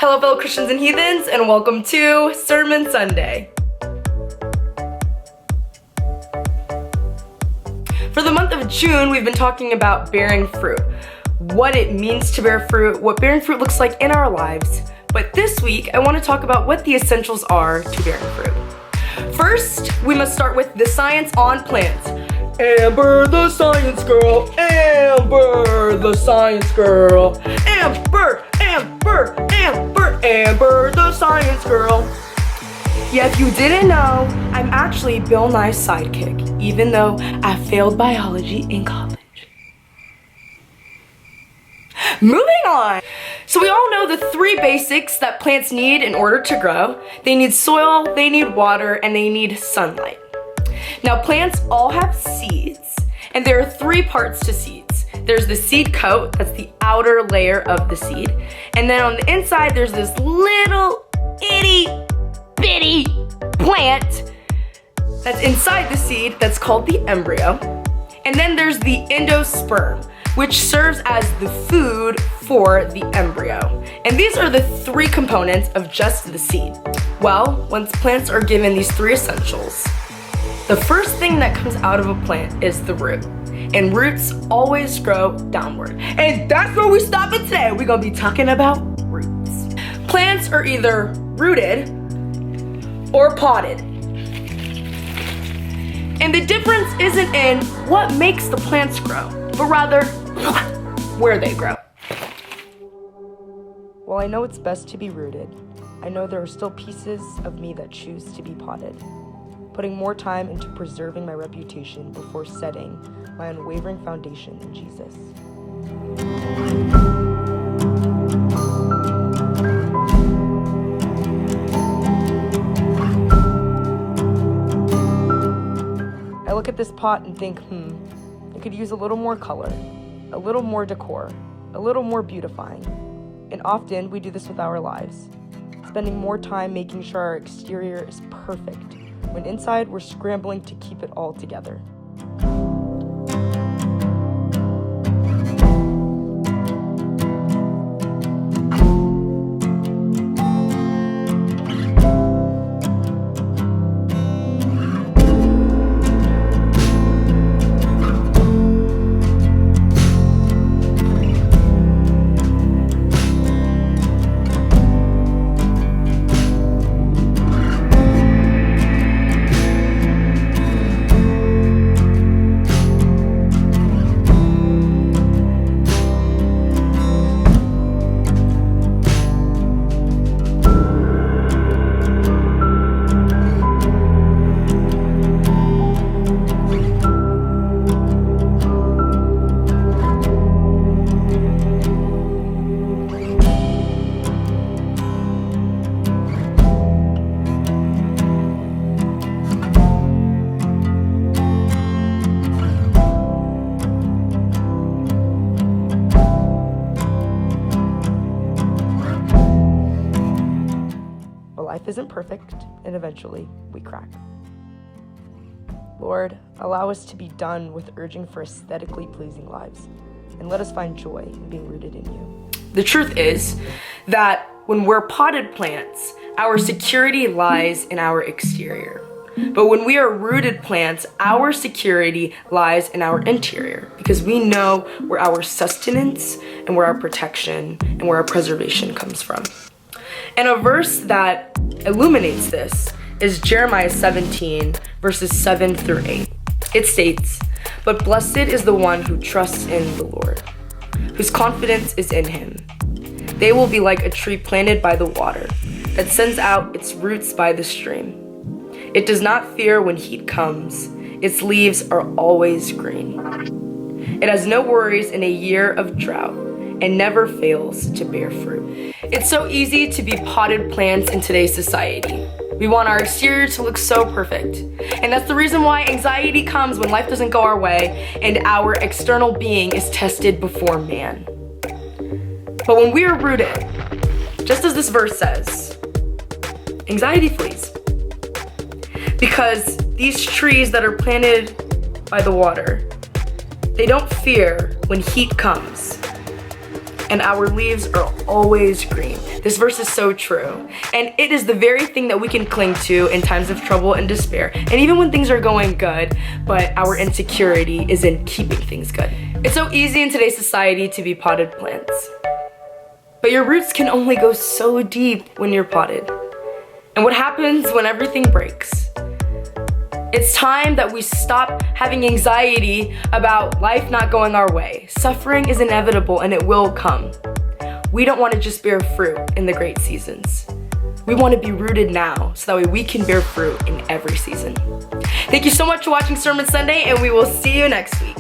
Hello, fellow Christians and heathens, and welcome to Sermon Sunday. For the month of June, we've been talking about bearing fruit, what it means to bear fruit, what bearing fruit looks like in our lives. But this week, I want to talk about what the essentials are to bearing fruit. First, we must start with the science on plants. Amber the science girl, Amber the science girl, Amber, Amber, Amber, Amber the science girl. Yeah, if you didn't know, I'm actually Bill Nye's sidekick, even though I failed biology in college. Moving on. So we all know the three basics that plants need in order to grow. They need soil, they need water, and they need sunlight. Now, plants all have seeds, and there are three parts to seeds. There's the seed coat, that's the outer layer of the seed, and then on the inside, there's this little itty bitty plant that's inside the seed that's called the embryo. And then there's the endosperm, which serves as the food for the embryo. And these are the three components of just the seed. Well, once plants are given these three essentials, the first thing that comes out of a plant is the root. And roots always grow downward. And that's where we stop it today. We're gonna be talking about roots. Plants are either rooted or potted. And the difference isn't in what makes the plants grow, but rather where they grow. While I know it's best to be rooted, I know there are still pieces of me that choose to be potted, putting more time into preserving my reputation before setting my unwavering foundation in Jesus. I look at this pot and think, it could use a little more color, a little more decor, a little more beautifying. And often we do this with our lives, spending more time making sure our exterior is perfect, when inside we're scrambling to keep it all together. Life isn't perfect, and eventually we crack. Lord, allow us to be done with urging for aesthetically pleasing lives, and let us find joy in being rooted in you. The truth is that when we're potted plants, our security lies in our exterior. But when we are rooted plants, our security lies in our interior, because we know where our sustenance and where our protection and where our preservation comes from. And a verse that illuminates this is Jeremiah 17, verses 7 through 8. It states, "But blessed is the one who trusts in the Lord, whose confidence is in him. They will be like a tree planted by the water, that sends out its roots by the stream. It does not fear when heat comes. Its leaves are always green. It has no worries in a year of drought, and never fails to bear fruit." It's so easy to be potted plants in today's society. We want our exterior to look so perfect. And that's the reason why anxiety comes when life doesn't go our way and our external being is tested before man. But when we are rooted, just as this verse says, anxiety flees. Because these trees that are planted by the water, they don't fear when heat comes. and our leaves are always green. This verse is so true. And it is the very thing that we can cling to in times of trouble and despair. And even when things are going good, but our insecurity is in keeping things good. It's so easy in today's society to be potted plants. But your roots can only go so deep when you're potted. And what happens when everything breaks? It's time that we stop having anxiety about life not going our way. Suffering is inevitable and it will come. We don't want to just bear fruit in the great seasons. We want to be rooted now so that way we can bear fruit in every season. Thank you so much for watching Sermon Sunday, and we will see you next week.